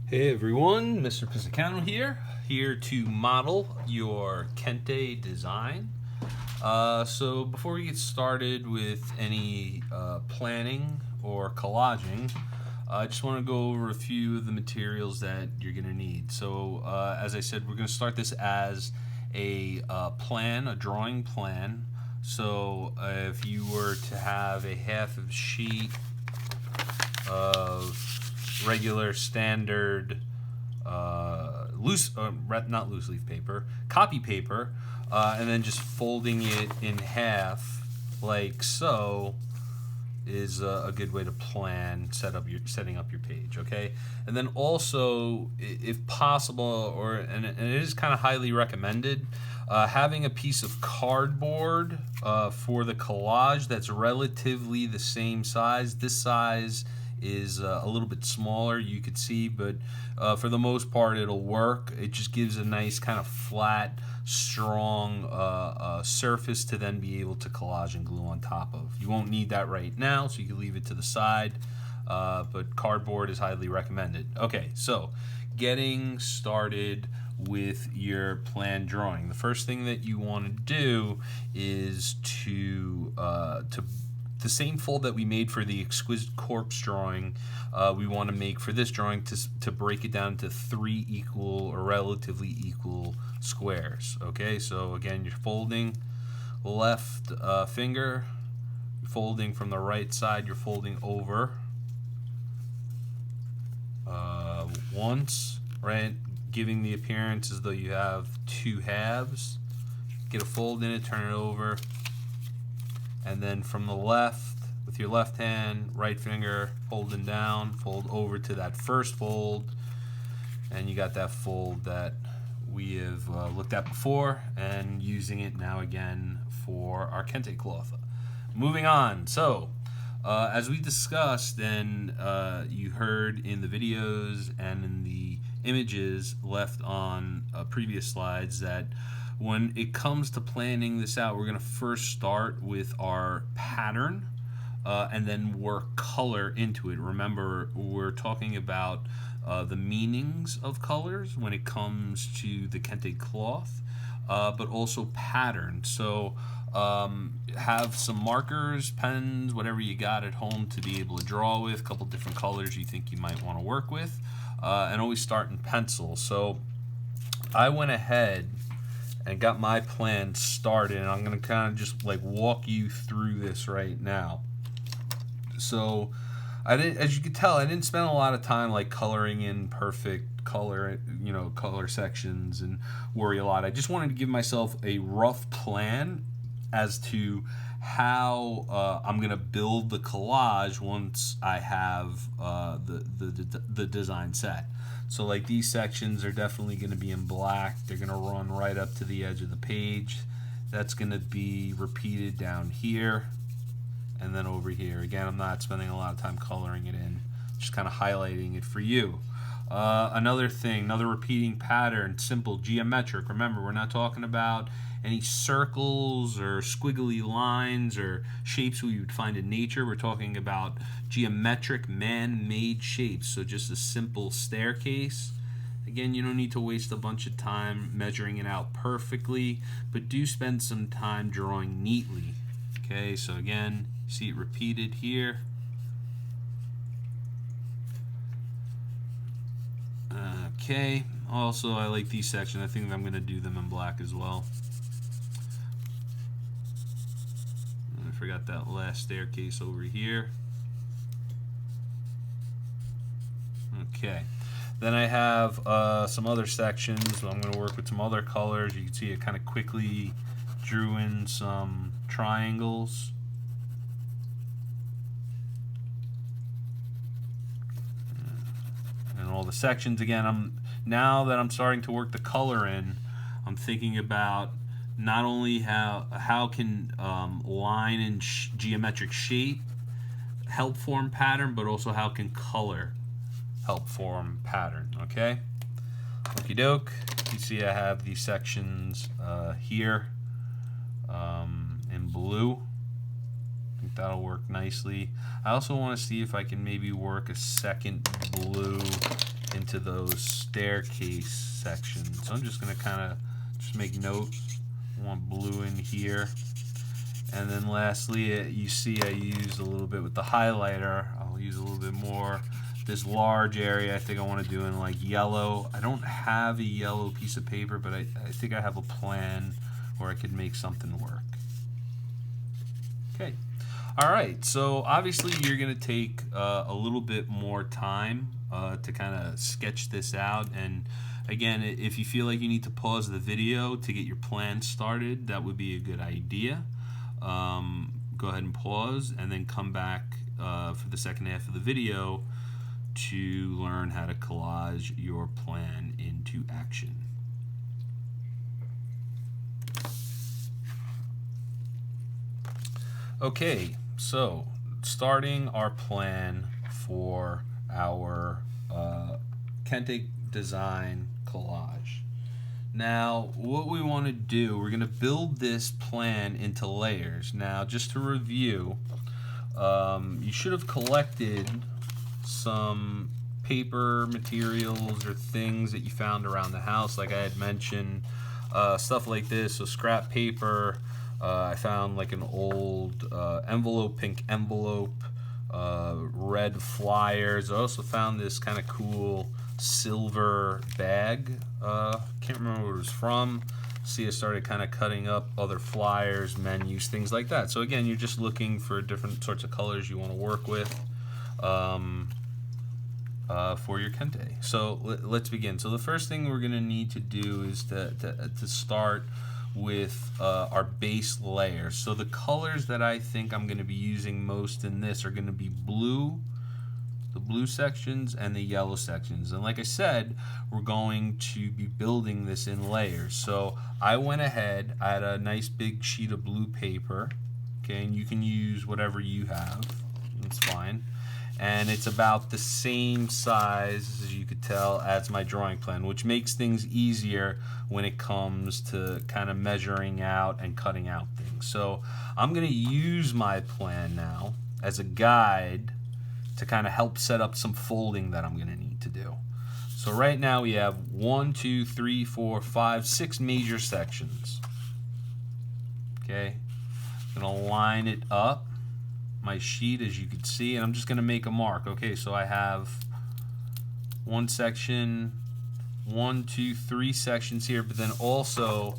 Hey everyone, Mr. Pisacano here to model your Kente design. So before we get started with any planning or collaging, I just want to go over a few of the materials that you're going to need. So as I said, we're going to start this as a plan, a drawing plan. So if you were to have a half of sheet of regular standard not loose leaf paper, copy paper, and then just folding it in half like so is a good way to plan setting up your page. Okay, and then also, if possible, and it is kind of highly recommended, having a piece of cardboard for the collage that's relatively the same size. This size is a little bit smaller, you could see, but for the most part it'll work. It just gives a nice kind of flat, strong surface to then be able to collage and glue on top of. You won't need that right now, so you can leave it to the side, but cardboard is highly recommended. Okay, so getting started with your plan drawing. The first thing that you want to do is to the same fold that we made for the exquisite corpse drawing, we want to make for this drawing to break it down to 3 equal or relatively equal squares. Okay, so again, you're folding left finger, folding from the right side, you're folding over once, right, giving the appearance as though you have 2 halves. Get a fold in it, turn it over, and then from the left, with your left hand, right finger, holding down, fold over to that first fold, and you got that fold that we have looked at before, and using it now again for our Kente cloth. Moving on, so as we discussed, and you heard in the videos and in the images left on previous slides, that when it comes to planning this out, we're going to first start with our pattern and then work color into it. Remember, we're talking about the meanings of colors when it comes to the Kente cloth, but also pattern. So have some markers, pens, whatever you got at home to be able to draw with, a couple different colors you think you might want to work with, and always start in pencil. So I went ahead and got my plan started, and I'm going to kind of just like walk you through this right now. So as you can tell, I didn't spend a lot of time like coloring in perfect color, color sections and worry a lot. I just wanted to give myself a rough plan as to how I'm going to build the collage once I have the design set. So like these sections are definitely going to be in black. They're going to run right up to the edge of the page. That's going to be repeated down here and then over here. Again, I'm not spending a lot of time coloring it in, just kind of highlighting it for you. Another repeating pattern, simple, geometric. Remember, we're not talking about any circles or squiggly lines or shapes we would find in nature. We're talking about geometric, man-made shapes. So just a simple staircase. Again, you don't need to waste a bunch of time measuring it out perfectly, but do spend some time drawing neatly. Okay, so again, see it repeated here. Okay, also I like these sections. I think I'm going to do them in black as well. I forgot that last staircase over here. Okay, then I have some other sections. So I'm going to work with some other colors. You can see it kind of quickly drew in some triangles. And all the sections, again, now that I'm starting to work the color in, I'm thinking about not only how can line and geometric shape help form pattern, but also how can color help form pattern. Okay, okie doke. You see I have these sections here in blue. I think that'll work nicely. I also want to see if I can maybe work a second blue into those staircase sections. So I'm just going to kind of just make note. I want blue in here. And then lastly, you see I used a little bit with the highlighter. I'll use a little bit more. This large area I think I want to do in like yellow. I don't have a yellow piece of paper, but I think I have a plan where I could make something work. Okay. All right, so obviously you're going to take a little bit more time to kind of sketch this out. And again, if you feel like you need to pause the video to get your plan started, that would be a good idea. Go ahead and pause and then come back for the second half of the video to learn how to collage your plan into action. Okay, so starting our plan for our Kente design collage. Now, what we want to do, we're going to build this plan into layers. Now, just to review, you should have collected some paper materials or things that you found around the house, like I had mentioned, stuff like this. So scrap paper, I found like an old pink envelope, red flyers. I also found this kind of cool silver bag. Can't remember where it was from. See, I started kind of cutting up other flyers, menus, things like that. So again, you're just looking for different sorts of colors you want to work with for your Kente. So let's begin. So the first thing we're going to need to do is to start with our base layer. So the colors that I think I'm going to be using most in this are going to be blue, the blue sections, and the yellow sections. And like I said, we're going to be building this in layers. So I went ahead, I had a nice big sheet of blue paper, okay, and you can use whatever you have, it's fine. And it's about the same size, as you could tell, as my drawing plan, which makes things easier when it comes to kind of measuring out and cutting out things. So I'm going to use my plan now as a guide to kind of help set up some folding that I'm going to need to do. So right now we have 1, 2, 3, 4, 5, 6 major sections. Okay, I'm going to line it up, my sheet, as you can see, and I'm just going to make a mark. Okay, so I have one section, 1, 2, 3 sections here, but then also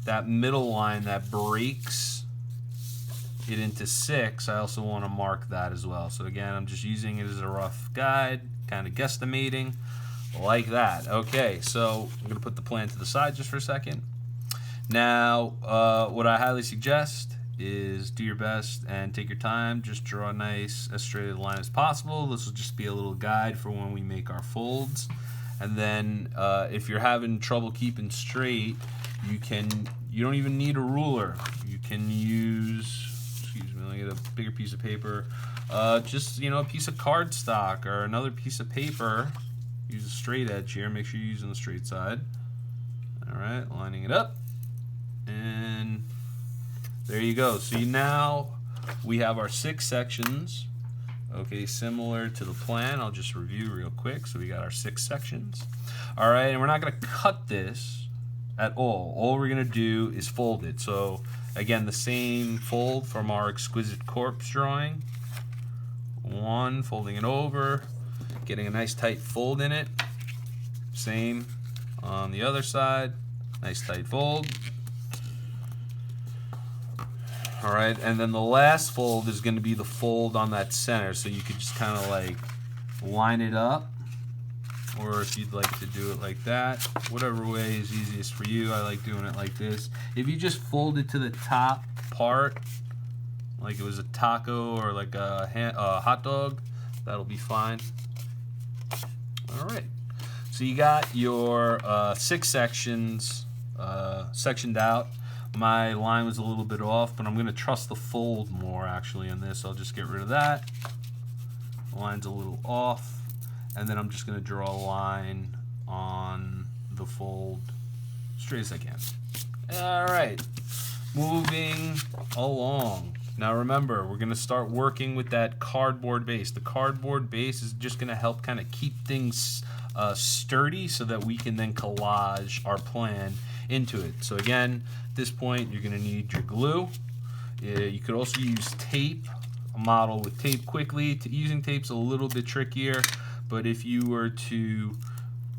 that middle line that breaks it into 6, I also want to mark that as well. So again, I'm just using it as a rough guide, kind of guesstimating like that. Okay, so I'm going to put the plan to the side just for a second. Now, what I highly suggest is do your best and take your time. Just draw a nice as straight a line as possible. This will just be a little guide for when we make our folds. And then if you're having trouble keeping straight, you don't even need a ruler. You can use, excuse me, let me get a bigger piece of paper. Just, a piece of cardstock or another piece of paper. Use a straight edge here. Make sure you're using the straight side. All right, lining it up. And there you go. So now we have our 6 sections. Okay, similar to the plan. I'll just review real quick. So we got our 6 sections. All right, and we're not going to cut this at all. All we're going to do is fold it. So again, the same fold from our exquisite corpse drawing. One, folding it over, getting a nice tight fold in it. Same on the other side. Nice tight fold. All right, and then the last fold is going to be the fold on that center. So you could just kind of like line it up, or if you'd like to do it like that, whatever way is easiest for you. I like doing it like this. If you just fold it to the top part, like it was a taco or like a hot dog, that'll be fine. All right, so you got your 6 sections sectioned out. My line was a little bit off, but I'm going to trust the fold more actually in this. I'll just get rid of that. The line's a little off, and then I'm just going to draw a line on the fold straight as I can. All right, moving along. Now remember, we're going to start working with that cardboard base. The cardboard base is just going to help kind of keep things sturdy so that we can then collage our plan into it. So again, at this point, you're going to need your glue. You could also use tape, a model with tape quickly. Using tape's a little bit trickier, but if you were to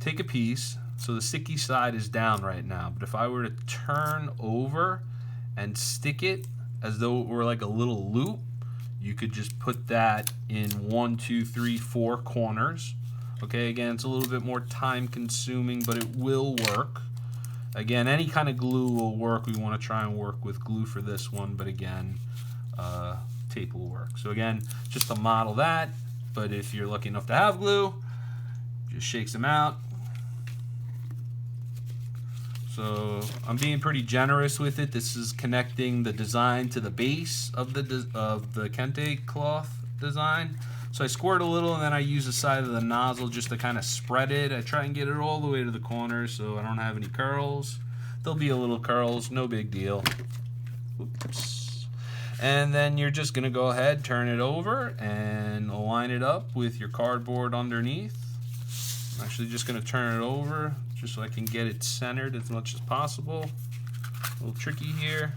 take a piece, so the sticky side is down right now, but if I were to turn over and stick it as though it were like a little loop, you could just put that in 1, 2, 3, 4 corners. Okay, again, it's a little bit more time consuming, but it will work. Again, any kind of glue will work. We want to try and work with glue for this one, but again, tape will work. So again, just to model that, but if you're lucky enough to have glue, just shakes them out. So I'm being pretty generous with it. This is connecting the design to the base of the Kente cloth design. So I squirt a little and then I use the side of the nozzle just to kind of spread it. I try and get it all the way to the corners so I don't have any curls. There'll be a little curls, no big deal. Oops. And then you're just gonna go ahead, turn it over and line it up with your cardboard underneath. I'm actually just gonna turn it over just so I can get it centered as much as possible. A little tricky here.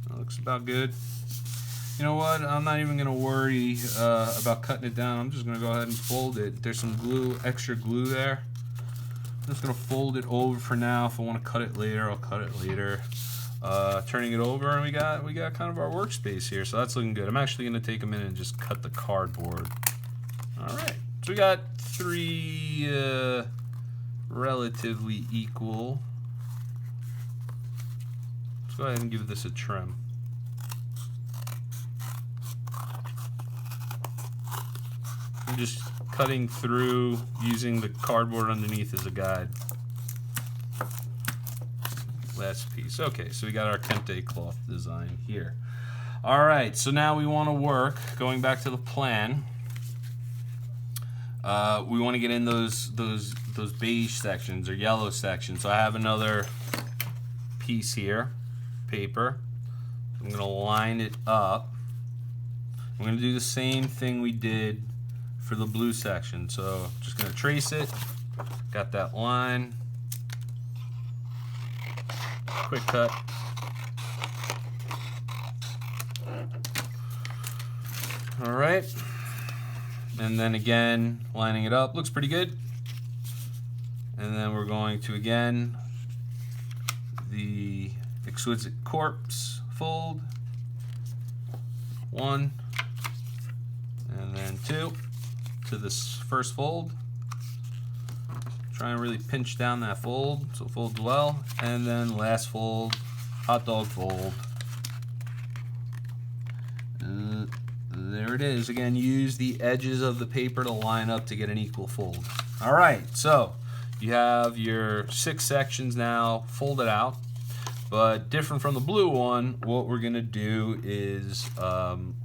That looks about good. You know what? I'm not even going to worry about cutting it down. I'm just going to go ahead and fold it. There's some glue, extra glue there. I'm just going to fold it over for now. If I want to cut it later, I'll cut it later. Turning it over, and we got kind of our workspace here, so that's looking good. I'm actually going to take a minute and just cut the cardboard. All right, so we got 3 relatively equal. Let's go ahead and give this a trim. I'm just cutting through using the cardboard underneath as a guide. Last piece. Okay, so we got our Kente cloth design here. All right, so now we want to work, going back to the plan, we want to get in those beige sections or yellow sections. So I have another piece here, paper. I'm going to line it up. I'm going to do the same thing we did for the blue section. So I'm just going to trace it. Got that line. Quick cut. All right. And then again, lining it up. Looks pretty good. And then we're going to, again, the Exquisite Corpse fold. 1. And then 2. To this first fold. Try and really pinch down that fold so it folds well. And then last fold, hot dog fold. There it is. Again, use the edges of the paper to line up to get an equal fold. All right, so you have your 6 sections now folded out. But different from the blue one, what we're gonna do is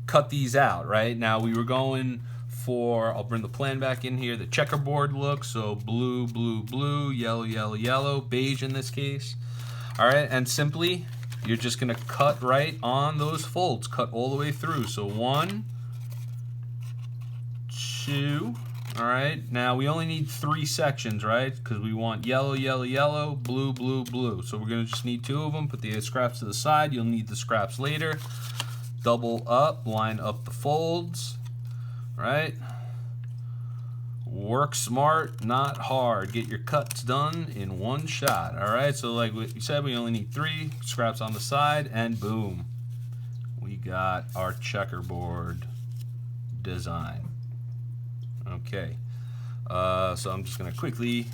cut these out, right? Now we were going for, I'll bring the plan back in here, the checkerboard look, so blue, blue, blue, yellow, yellow, yellow, beige in this case. All right, and simply, you're just gonna cut right on those folds, cut all the way through. So 1, 2, all right? Now we only need 3 sections, right? Because we want yellow, yellow, yellow, blue, blue, blue. So we're gonna just need 2 of them, put the scraps to the side. You'll need the scraps later. Double up, line up the folds. Right? Work smart, not hard. Get your cuts done in one shot. All right, so like we said, we only need 3 scraps on the side, and boom, we got our checkerboard design. Okay, so I'm just gonna quickly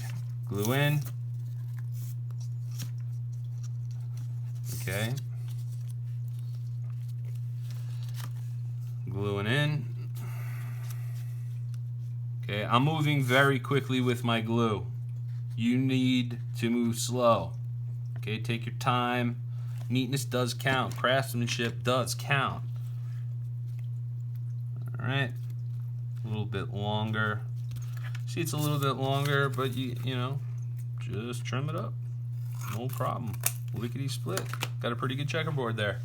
glue in. Okay, gluing in. Okay, I'm moving very quickly with my glue. You need to move slow. Okay, take your time. Neatness does count. Craftsmanship does count. All right, a little bit longer. See, it's a little bit longer, but you know, just trim it up. No problem. Lickety split. Got a pretty good checkerboard there.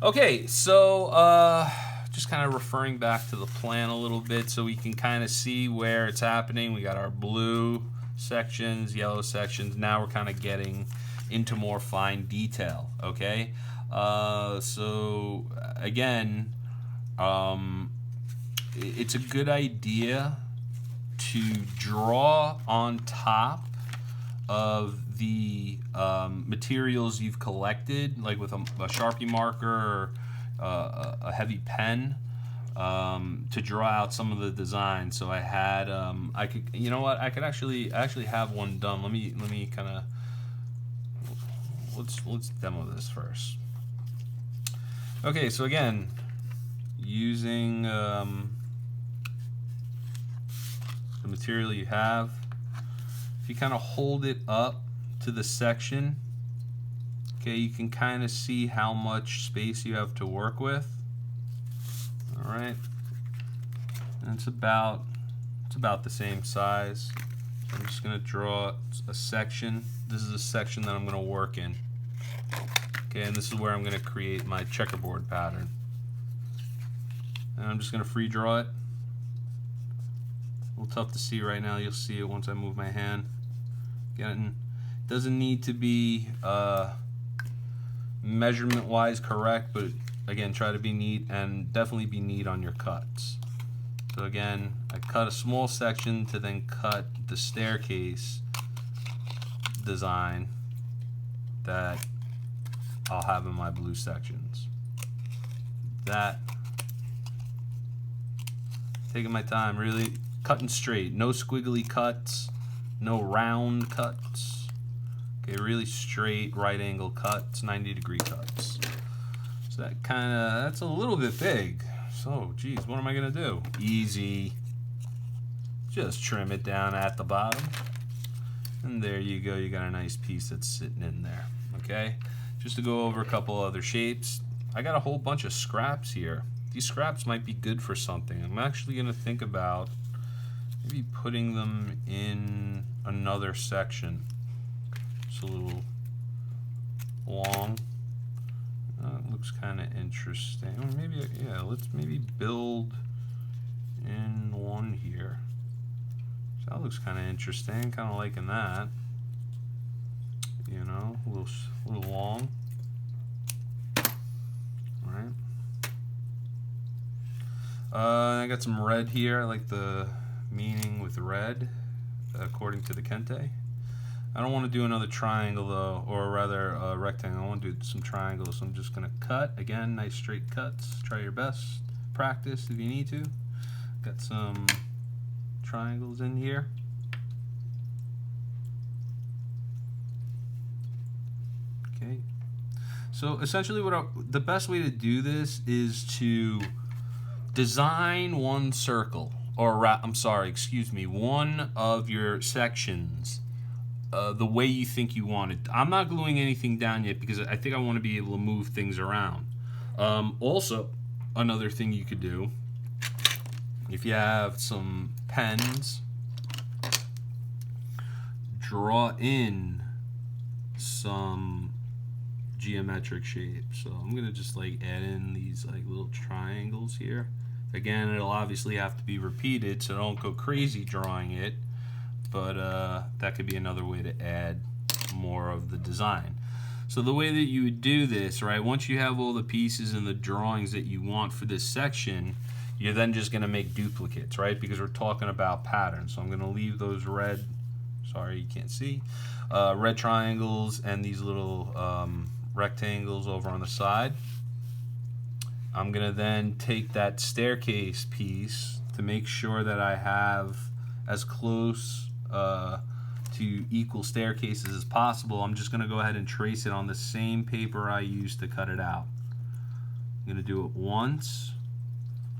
Okay, so just kind of referring back to the plan a little bit so we can kind of see where it's happening. We got our blue sections, yellow sections. Now we're kind of getting into more fine detail, okay? So again, it's a good idea to draw on top of the materials you've collected, like with a Sharpie marker or a heavy pen, to draw out some of the design. So I had, I could, you know what? I could actually have one done. Let me kind of let's demo this first. Okay, so again, using the material you have, if you kind of hold it up to the section, okay, you can kind of see how much space you have to work with. All right, and it's about the same size. So I'm just going to draw a section. This is a section that I'm going to work in. Okay, and this is where I'm going to create my checkerboard pattern. And I'm just going to free draw it. A little tough to see right now. You'll see it once I move my hand. Again, it doesn't need to be measurement-wise correct, but again, try to be neat and definitely be neat on your cuts. So again, I cut a small section to then cut the staircase design that I'll have in my blue sections. That, taking my time, really cutting straight, no squiggly cuts, no round cuts. Okay, really straight right angle cuts, 90-degree cuts. So that's a little bit big. So, geez, what am I gonna do? Easy. Just trim it down at the bottom. And there you go, you got a nice piece that's sitting in there, okay? Just to go over a couple other shapes, I got a whole bunch of scraps here. These scraps might be good for something. I'm actually gonna think about maybe putting them in another section. It's a little long. It looks kind of interesting. Or maybe, yeah, let's maybe build in one here. So that looks kind of interesting. Kind of liking that. You know, a little long. All right. I got some red here. I like the meaning with red, according to the Kente. I don't want to do another triangle though, or rather a rectangle. I want to do some triangles, so I'm just going to cut. Again, nice straight cuts. Try your best. Practice if you need to. Got some triangles in here. Okay. So essentially the best way to do this is to design one circle, or I'm sorry, excuse me, one of your sections the way you think you want it. I'm not gluing anything down yet because I think I want to be able to move things around. Also, another thing you could do, if you have some pens, draw in some geometric shapes. So I'm gonna just like add in these like little triangles here. Again, it'll obviously have to be repeated, so don't go crazy drawing it, but that could be another way to add more of the design. So the way that you would do this, right, once you have all the pieces and the drawings that you want for this section, you're then just gonna make duplicates, right, because we're talking about patterns. So I'm gonna leave those red, sorry you can't see, red triangles and these little rectangles over on the side. I'm gonna then take that staircase piece to make sure that I have as close to equal staircases as possible. I'm just gonna go ahead and trace it on the same paper I used to cut it out. I'm gonna do it once,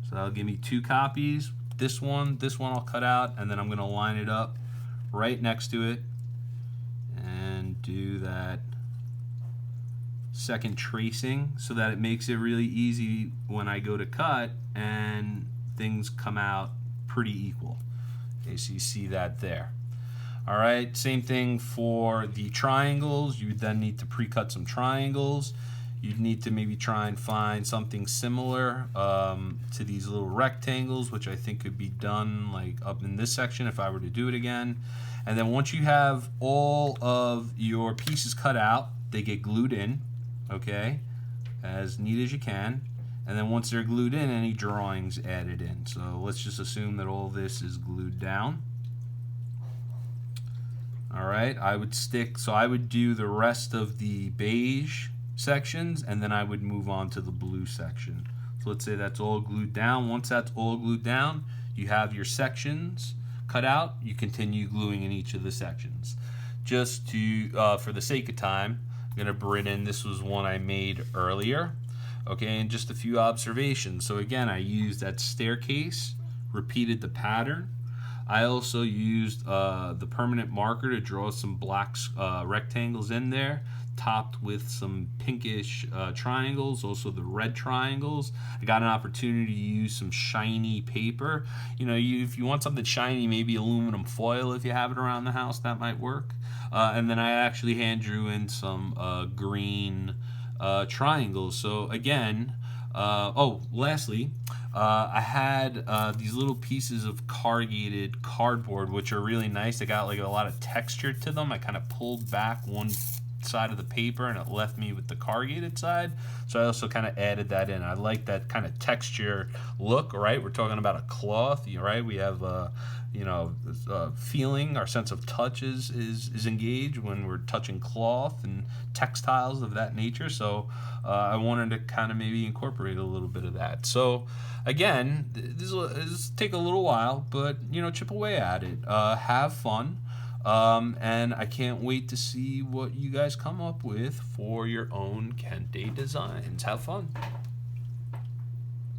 so that'll give me 2 copies. This one I'll cut out, and then I'm gonna line it up right next to it and do that second tracing so that it makes it really easy when I go to cut and things come out pretty equal. Okay, so you see that there. All right, same thing for the triangles. You then need to pre-cut some triangles. you'd need to maybe try and find something similar to these little rectangles, which I think could be done like up in this section if I were to do it again. And then once you have all of your pieces cut out, they get glued in, okay, as neat as you can. And then once they're glued in, any drawings added in. So let's just assume that all this is glued down. All right, I would do the rest of the beige sections, and then I would move on to the blue section. So let's say that's all glued down. Once that's all glued down, you have your sections cut out. You continue gluing in each of the sections. Just to, for the sake of time, I'm gonna bring in, this was one I made earlier. Okay, and just a few observations. So again, I used that staircase, repeated the pattern. I also used the permanent marker to draw some black rectangles in there, topped with some pinkish triangles, also the red triangles. I got an opportunity to use some shiny paper. You know, if you want something shiny, maybe aluminum foil if you have it around the house, that might work. And then I actually hand drew in some green triangles. So again, lastly, I had these little pieces of corrugated cardboard, which are really nice. They got like a lot of texture to them. I kind of pulled back one side of the paper and it left me with the corrugated side. So I also kind of added that in. I like that kind of texture look, right? We're talking about a cloth, right? We have feeling, our sense of touch is engaged when we're touching cloth and textiles of that nature. So I wanted to kind of maybe incorporate a little bit of that. So again, this will take a little while, but chip away at it. Have fun. And I can't wait to see what you guys come up with for your own Kente designs. Have fun.